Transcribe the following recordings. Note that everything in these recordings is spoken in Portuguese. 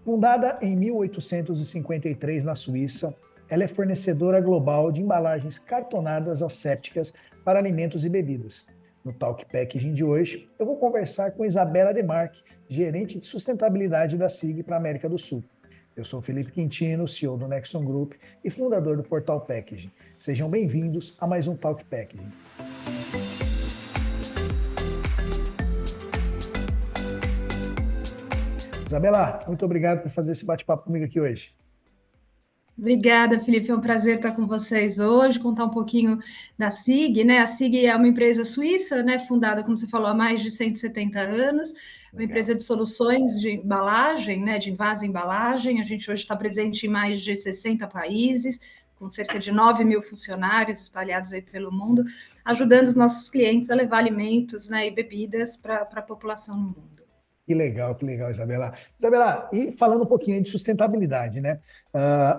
Fundada em 1853 na Suíça, ela é fornecedora global de embalagens cartonadas assépticas para alimentos e bebidas. No Talk Packaging de hoje, eu vou conversar com Isabela Demarque, gerente de sustentabilidade da SIG para a América do Sul. Eu sou Felipe Quintino, CEO do Nexon Group e fundador do Portal Packaging. Sejam bem-vindos a mais um Talk Packaging. Isabela, muito obrigado por fazer esse bate-papo comigo aqui hoje. Obrigada, Felipe. É um prazer estar com vocês hoje, contar um pouquinho da SIG, né? A SIG é uma empresa suíça, né? Fundada, como você falou, há mais de 170 anos, uma empresa de soluções de embalagem, né? De envase e embalagem. A gente hoje está presente em mais de 60 países, com cerca de 9 mil funcionários espalhados aí pelo mundo, ajudando os nossos clientes a levar alimentos, né, e bebidas para a população no mundo. Que legal, Isabela. Isabela, e falando um pouquinho de sustentabilidade, né?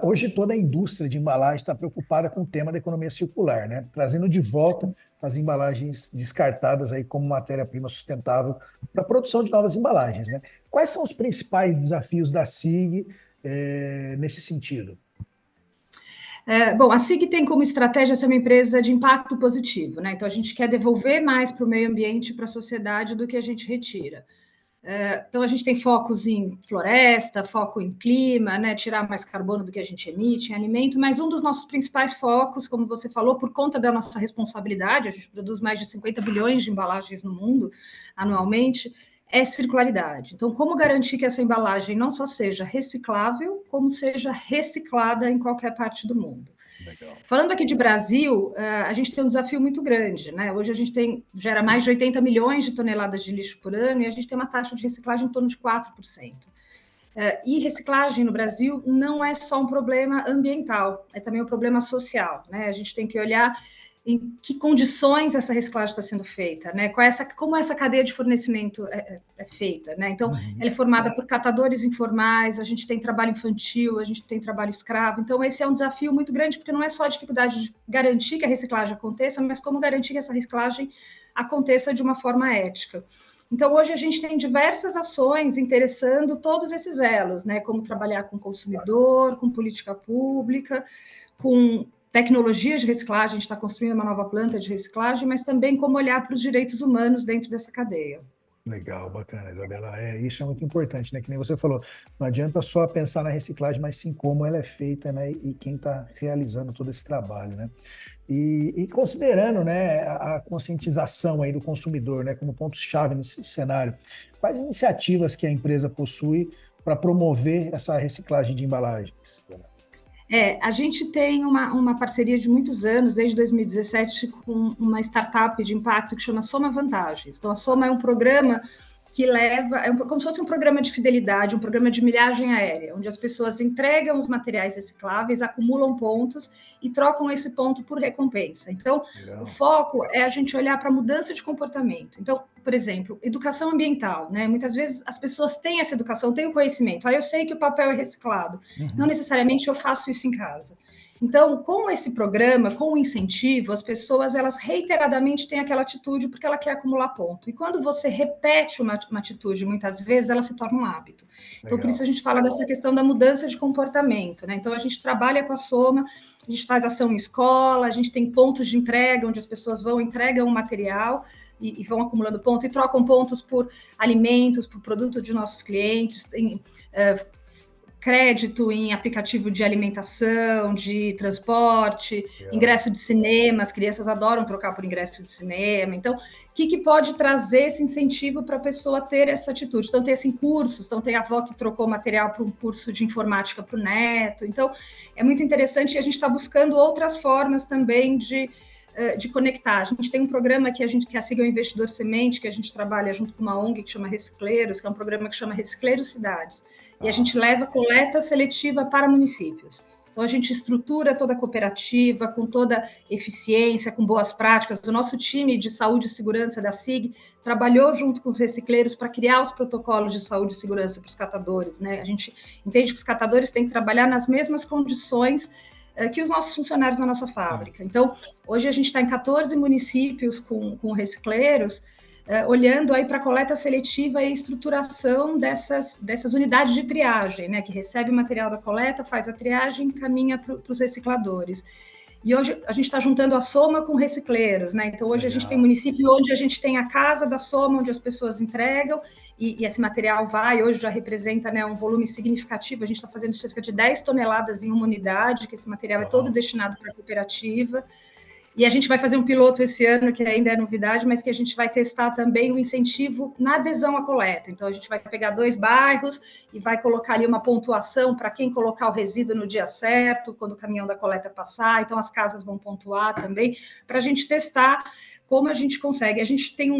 Hoje toda a indústria de embalagem está preocupada com o tema da economia circular, né? Trazendo de volta as embalagens descartadas aí como matéria-prima sustentável para a produção de novas embalagens, né? Quais são os principais desafios da SIG nesse sentido? Bom, a SIG tem como estratégia ser uma empresa de impacto positivo, né? Então a gente quer devolver mais para o meio ambiente e para a sociedade do que a gente retira. Então, a gente tem focos em floresta, foco em clima, né, tirar mais carbono do que a gente emite em alimento, mas um dos nossos principais focos, como você falou, por conta da nossa responsabilidade, a gente produz mais de 50 bilhões de embalagens no mundo anualmente, é circularidade. Então, como garantir que essa embalagem não só seja reciclável, como seja reciclada em qualquer parte do mundo? Legal. Falando aqui de Brasil, a gente tem um desafio muito grande, né? Hoje a gente gera mais de 80 milhões de toneladas de lixo por ano e a gente tem uma taxa de reciclagem em torno de 4%. E reciclagem no Brasil não é só um problema ambiental, é também um problema social, né? A gente tem que olhar em que condições essa reciclagem está sendo feita, né? Como essa cadeia de fornecimento é feita, né? Então, ela é formada por catadores informais, a gente tem trabalho infantil, a gente tem trabalho escravo. Então, esse é um desafio muito grande, porque não é só a dificuldade de garantir que a reciclagem aconteça, mas como garantir que essa reciclagem aconteça de uma forma ética. Então, hoje a gente tem diversas ações interessando todos esses elos, né? Como trabalhar com o consumidor, com política pública, com tecnologias de reciclagem, a gente está construindo uma nova planta de reciclagem, mas também como olhar para os direitos humanos dentro dessa cadeia. Legal, bacana, Isabela. Isso é muito importante, né? Que nem você falou, não adianta só pensar na reciclagem, mas sim como ela é feita, né? E quem está realizando todo esse trabalho, né? E considerando, né, a conscientização aí do consumidor, né, como ponto-chave nesse cenário, quais iniciativas que a empresa possui para promover essa reciclagem de embalagens? A gente tem uma parceria de muitos anos, desde 2017, com uma startup de impacto que chama Soma Vantagens. Então, a Soma é um programa que como se fosse um programa de fidelidade, um programa de milhagem aérea, onde as pessoas entregam os materiais recicláveis, acumulam pontos e trocam esse ponto por recompensa. Então, legal. O foco é a gente olhar para a mudança de comportamento. Então, por exemplo, educação ambiental, né? Muitas vezes as pessoas têm essa educação, têm o conhecimento. Eu sei que o papel é reciclado. Não necessariamente eu faço isso em casa. Então, com esse programa, com o incentivo, as pessoas, elas reiteradamente têm aquela atitude porque ela quer acumular ponto. E quando você repete uma atitude, muitas vezes, ela se torna um hábito. Então, por isso a gente fala dessa questão da mudança de comportamento, né? Então, a gente trabalha com a Soma, a gente faz ação em escola, a gente tem pontos de entrega, onde as pessoas vão, entregam o material e vão acumulando ponto e trocam pontos por alimentos, por produto de nossos clientes, tem crédito em aplicativo de alimentação, de transporte, ingresso de cinema, as crianças adoram trocar por ingresso de cinema. Então, o que pode trazer esse incentivo para a pessoa ter essa atitude? Então, tem assim, cursos, então tem a avó que trocou material para um curso de informática para o neto. Então, é muito interessante e a gente está buscando outras formas também de conectar. A gente tem um programa que a SIG é o Investidor Semente, que a gente trabalha junto com uma ONG que chama Recicleiros, que é um programa que chama Recicleiros Cidades. E a gente leva coleta seletiva para municípios. Então, a gente estrutura toda a cooperativa com toda eficiência, com boas práticas. O nosso time de saúde e segurança da SIG trabalhou junto com os recicleiros para criar os protocolos de saúde e segurança para os catadores, né? A gente entende que os catadores têm que trabalhar nas mesmas condições que os nossos funcionários na nossa fábrica. Então, hoje a gente está em 14 municípios com recicleiros, olhando aí para a coleta seletiva e estruturação dessas unidades de triagem, né, que recebe o material da coleta, faz a triagem e encaminha para os recicladores. E hoje a gente está juntando a soma com recicleiros, né? Então hoje a gente tem município onde a gente tem a casa da soma, onde as pessoas entregam, e esse material hoje já representa, né, um volume significativo. A gente está fazendo cerca de 10 toneladas em uma unidade, que esse material é todo destinado para a cooperativa. E a gente vai fazer um piloto esse ano, que ainda é novidade, mas que a gente vai testar também o incentivo na adesão à coleta. Então, a gente vai pegar 2 bairros e vai colocar ali uma pontuação para quem colocar o resíduo no dia certo, quando o caminhão da coleta passar. Então, as casas vão pontuar também, para a gente testar como a gente consegue. A gente tem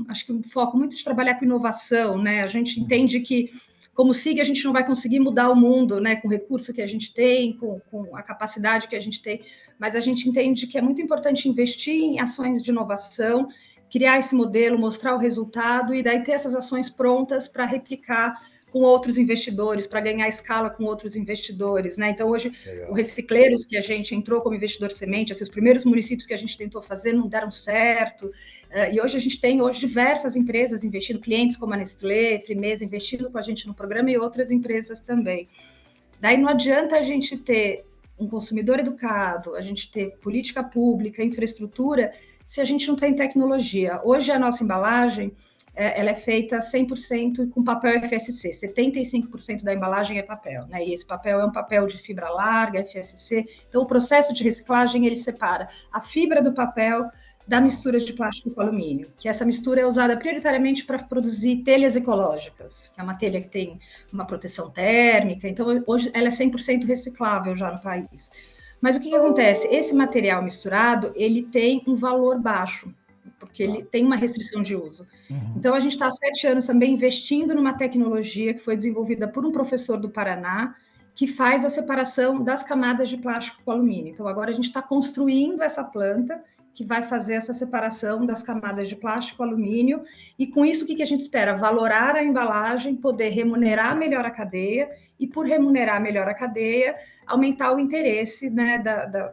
acho que um foco muito de trabalhar com inovação, né? A gente entende que, como SIG, a gente não vai conseguir mudar o mundo, né, com o recurso que a gente tem, com a capacidade que a gente tem, mas a gente entende que é muito importante investir em ações de inovação, criar esse modelo, mostrar o resultado e daí ter essas ações prontas para replicar com outros investidores, para ganhar escala com outros investidores, né? Então, hoje, o Recicleiros, que a gente entrou como investidor semente, assim, os primeiros municípios que a gente tentou fazer não deram certo, e hoje a gente tem diversas empresas investindo, clientes como a Nestlé, Frimeza, investindo com a gente no programa e outras empresas também. Daí não adianta a gente ter um consumidor educado, a gente ter política pública, infraestrutura, se a gente não tem tecnologia. Hoje a nossa embalagem, ela é feita 100% com papel FSC, 75% da embalagem é papel, né? E esse papel é um papel de fibra larga, FSC. Então, o processo de reciclagem, ele separa a fibra do papel da mistura de plástico com alumínio, que essa mistura é usada prioritariamente para produzir telhas ecológicas, que é uma telha que tem uma proteção térmica, então hoje ela é 100% reciclável já no país. Mas o que acontece? Esse material misturado, ele tem um valor baixo, porque ele tem uma restrição de uso. Então, a gente está há 7 anos também investindo numa tecnologia que foi desenvolvida por um professor do Paraná, que faz a separação das camadas de plástico com alumínio. Então, agora a gente está construindo essa planta que vai fazer essa separação das camadas de plástico e alumínio, e com isso o que a gente espera? Valorar a embalagem, poder remunerar melhor a cadeia, e por remunerar melhor a cadeia, aumentar o interesse, né, da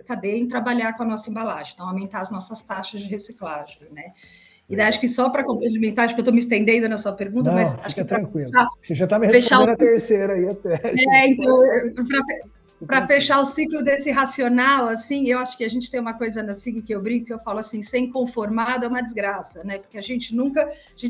cadeia em trabalhar com a nossa embalagem, então aumentar as nossas taxas de reciclagem, né? E daí, acho que só para complementar, acho que eu estou me estendendo na sua pergunta, não, mas fica acho que tranquilo. Você já está me respondendo a terceira aí até. Então, para fechar o ciclo desse racional, assim, eu acho que a gente tem uma coisa na SIG que eu brinco, que eu falo assim, ser inconformado é uma desgraça, né? Porque a gente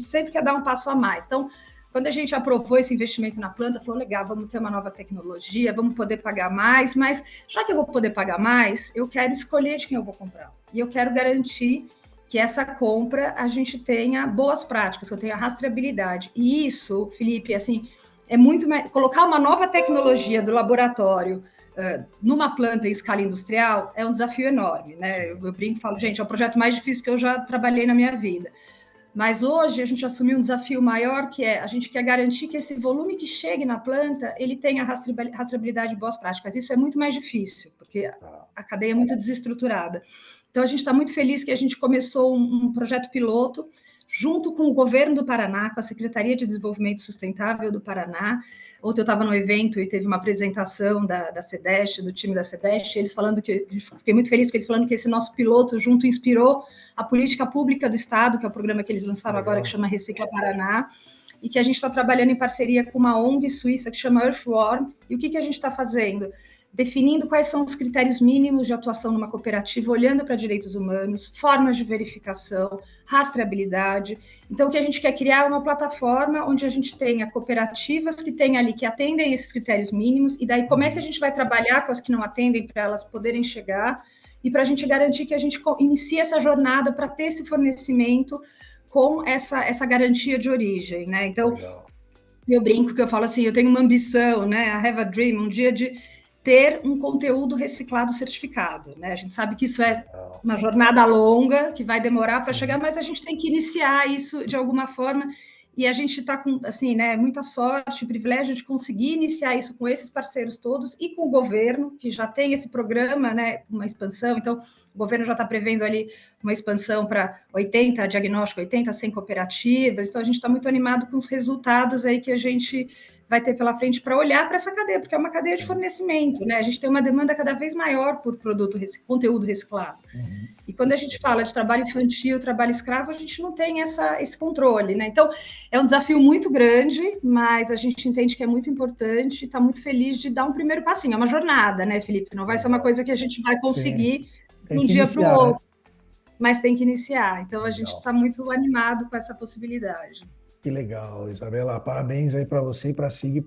sempre quer dar um passo a mais. Então, quando a gente aprovou esse investimento na planta, falou, legal, vamos ter uma nova tecnologia, vamos poder pagar mais, mas já que eu vou poder pagar mais, eu quero escolher de quem eu vou comprar. E eu quero garantir que essa compra a gente tenha boas práticas, que eu tenha rastreabilidade. E isso, Felipe, assim, é muito mais... Colocar uma nova tecnologia do laboratório numa planta em escala industrial é um desafio enorme, né? Eu brinco e falo, gente, é o projeto mais difícil que eu já trabalhei na minha vida. Mas hoje a gente assumiu um desafio maior, que é a gente quer garantir que esse volume que chegue na planta, ele tenha rastreabilidade e boas práticas. Isso é muito mais difícil, porque a cadeia é muito desestruturada. Então, a gente está muito feliz que a gente começou um projeto piloto junto com o governo do Paraná, com a Secretaria de Desenvolvimento Sustentável do Paraná. Ontem eu estava no evento e teve uma apresentação da CEDEST, do time da CEDEST, eles falando que, fiquei muito feliz que eles falando que esse nosso piloto junto inspirou a política pública do Estado, que é o programa que eles lançaram agora, que chama Recicla Paraná, e que a gente está trabalhando em parceria com uma ONG suíça que chama Earthworm. E o que a gente está fazendo? Definindo quais são os critérios mínimos de atuação numa cooperativa, olhando para direitos humanos, formas de verificação, rastreabilidade. Então, o que a gente quer criar é uma plataforma onde a gente tenha cooperativas que tenham ali, que atendem esses critérios mínimos, e daí como é que a gente vai trabalhar com as que não atendem para elas poderem chegar, e para a gente garantir que a gente inicie essa jornada para ter esse fornecimento com essa garantia de origem, né? Então, eu brinco que eu falo assim, eu tenho uma ambição, né? I have a dream, um dia de ter um conteúdo reciclado certificado, né? A gente sabe que isso é uma jornada longa, que vai demorar para chegar, mas a gente tem que iniciar isso de alguma forma, e a gente está com, assim, né, muita sorte, privilégio de conseguir iniciar isso com esses parceiros todos e com o governo, que já tem esse programa, né, uma expansão, então o governo já está prevendo ali uma expansão para 80, diagnóstico 80, 100 cooperativas, então a gente está muito animado com os resultados aí que a gente vai ter pela frente para olhar para essa cadeia, porque é uma cadeia de fornecimento, né? A gente tem uma demanda cada vez maior por conteúdo reciclado. E quando a gente fala de trabalho infantil, trabalho escravo, a gente não tem esse controle, né? Então, é um desafio muito grande, mas a gente entende que é muito importante e está muito feliz de dar um primeiro passinho. É uma jornada, né, Felipe? Não vai ser uma coisa que a gente vai conseguir de um dia para o outro, mas tem que iniciar. Então, a gente está muito animado com essa possibilidade. Que legal, Isabela. Parabéns aí para você e para a SIG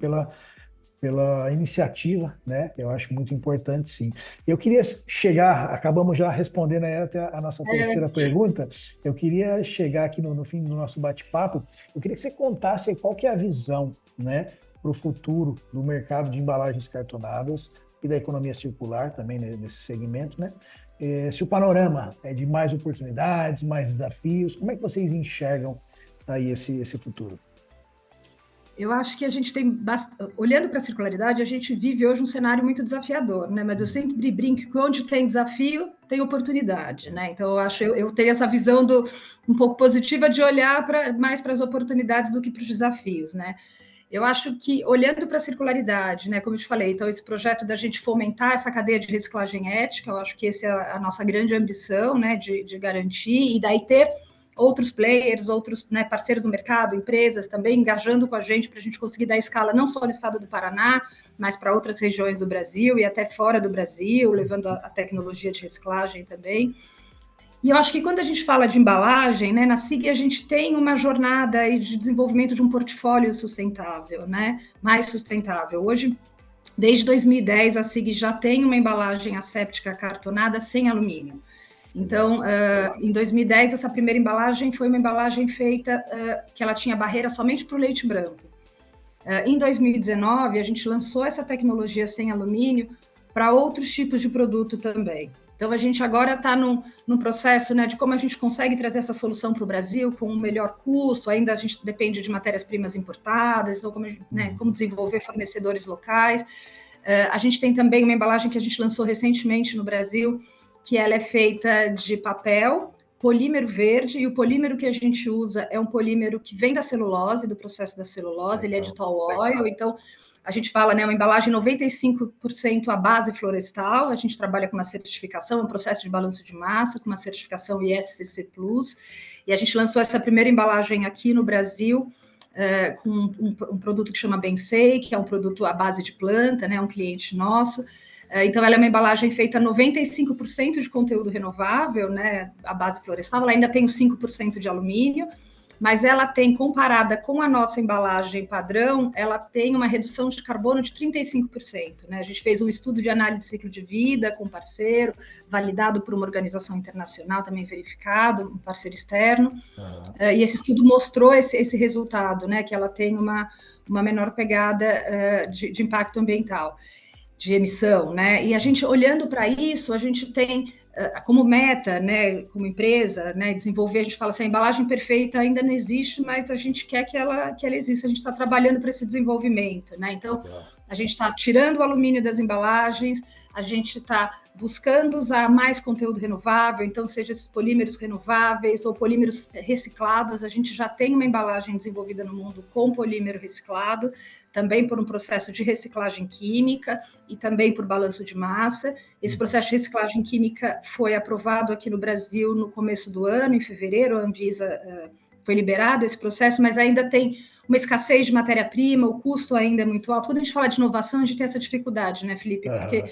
pela iniciativa, né? Eu acho muito importante, sim. Eu queria chegar, acabamos já respondendo aí até a nossa terceira pergunta. Eu queria chegar aqui no fim do nosso bate-papo. Eu queria que você contasse aí qual que é a visão, né, para o futuro do mercado de embalagens cartonadas e da economia circular também, né, nesse segmento, né? Se o panorama é de mais oportunidades, mais desafios, como é que vocês enxergam aí esse futuro? Eu acho que a gente tem, olhando para a circularidade, a gente vive hoje um cenário muito desafiador, né? Mas eu sempre brinco que onde tem desafio, tem oportunidade, né? Então, eu tenho essa visão um pouco positiva de olhar mais para as oportunidades do que para os desafios, né? Eu acho que, olhando para a circularidade, né, como eu te falei, então esse projeto da gente fomentar essa cadeia de reciclagem ética, eu acho que essa é a nossa grande ambição, né, de garantir, e daí ter outros players, outros, né, parceiros do mercado, empresas também engajando com a gente para a gente conseguir dar escala não só no estado do Paraná, mas para outras regiões do Brasil e até fora do Brasil, levando a tecnologia de reciclagem também. E eu acho que quando a gente fala de embalagem, né, na SIG a gente tem uma jornada aí de desenvolvimento de um portfólio sustentável, né, mais sustentável. Hoje, desde 2010, a SIG já tem uma embalagem asséptica cartonada sem alumínio. Então, em 2010, essa primeira embalagem foi uma embalagem feita que ela tinha barreira somente para o leite branco. Em 2019, a gente lançou essa tecnologia sem alumínio para outros tipos de produto também. Então, a gente agora está num processo, né, de como a gente consegue trazer essa solução para o Brasil com um melhor custo, ainda a gente depende de matérias-primas importadas, então como desenvolver fornecedores locais. A gente tem também uma embalagem que a gente lançou recentemente no Brasil, que ela é feita de papel, polímero verde, e o polímero que a gente usa é um polímero que vem da celulose, do processo da celulose, ele é de tall oil, então a gente fala, né, uma embalagem 95% à base florestal, a gente trabalha com uma certificação, um processo de balanço de massa, com uma certificação ISCC+, e a gente lançou essa primeira embalagem aqui no Brasil, com um produto que chama Bensei, que é um produto à base de planta, né, um cliente nosso. Então, ela é uma embalagem feita 95% de conteúdo renovável, né, a base florestal, ela ainda tem os 5% de alumínio, mas ela tem, comparada com a nossa embalagem padrão, ela tem uma redução de carbono de 35%. Né? A gente fez um estudo de análise de ciclo de vida com um parceiro, validado por uma organização internacional, também verificado, um parceiro externo, e esse estudo mostrou esse resultado, né, que ela tem uma menor pegada de impacto ambiental, de emissão, né? E a gente, olhando para isso, a gente tem como meta, né, como empresa, né, desenvolver, a gente fala assim, a embalagem perfeita ainda não existe, mas a gente quer que ela exista, a gente está trabalhando para esse desenvolvimento, né? Então, a gente está tirando o alumínio das embalagens, a gente está buscando usar mais conteúdo renovável, então, seja esses polímeros renováveis ou polímeros reciclados, a gente já tem uma embalagem desenvolvida no mundo com polímero reciclado, também por um processo de reciclagem química e também por balanço de massa. Esse processo de reciclagem química foi aprovado aqui no Brasil no começo do ano, em fevereiro, a Anvisa foi liberado esse processo, mas ainda tem uma escassez de matéria-prima, o custo ainda é muito alto. Quando a gente fala de inovação, a gente tem essa dificuldade, né, Felipe? Porque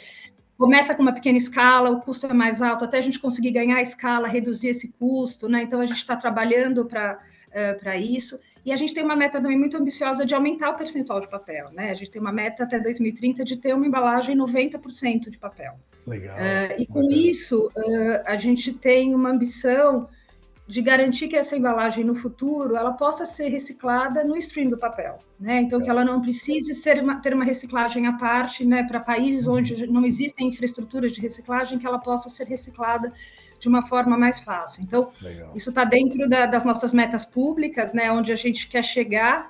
começa com uma pequena escala, o custo é mais alto, até a gente conseguir ganhar a escala, reduzir esse custo, né? Então, a gente está trabalhando para isso. E a gente tem uma meta também muito ambiciosa de aumentar o percentual de papel, né? A gente tem uma meta até 2030 de ter uma embalagem 90% de papel. Legal. E com isso, a gente tem uma ambição de garantir que essa embalagem no futuro ela possa ser reciclada no stream do papel, né? Então que ela não precise ter uma reciclagem à parte, né? Para países onde não existem infraestruturas de reciclagem, que ela possa ser reciclada de uma forma mais fácil. Então isso está dentro das nossas metas públicas, né? Onde a gente quer chegar,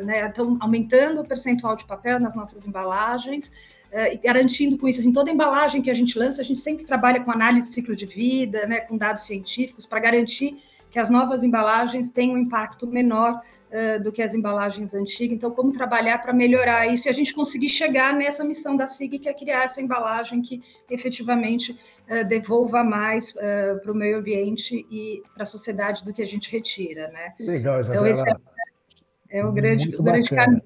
né? Então aumentando o percentual de papel nas nossas embalagens. E garantindo com isso, assim, toda embalagem que a gente lança, a gente sempre trabalha com análise de ciclo de vida, né, com dados científicos, para garantir que as novas embalagens têm um impacto menor do que as embalagens antigas. Então, como trabalhar para melhorar isso e a gente conseguir chegar nessa missão da SIG, que é criar essa embalagem que efetivamente devolva mais para o meio ambiente e para a sociedade do que a gente retira, né? Legal, Então, esse Isabela. é Muito o grande bacana. caminho.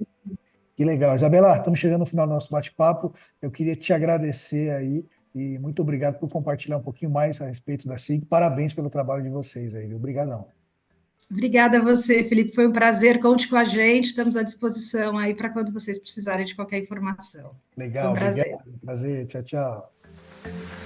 Que legal. Isabela, estamos chegando no final do nosso bate-papo. Eu queria te agradecer aí e muito obrigado por compartilhar um pouquinho mais a respeito da SIG. Parabéns pelo trabalho de vocês aí, viu? Obrigadão. Obrigada a você, Felipe. Foi um prazer. Conte com a gente. Estamos à disposição aí para quando vocês precisarem de qualquer informação. Foi um Legal, obrigado. prazer. Prazer. Tchau, tchau.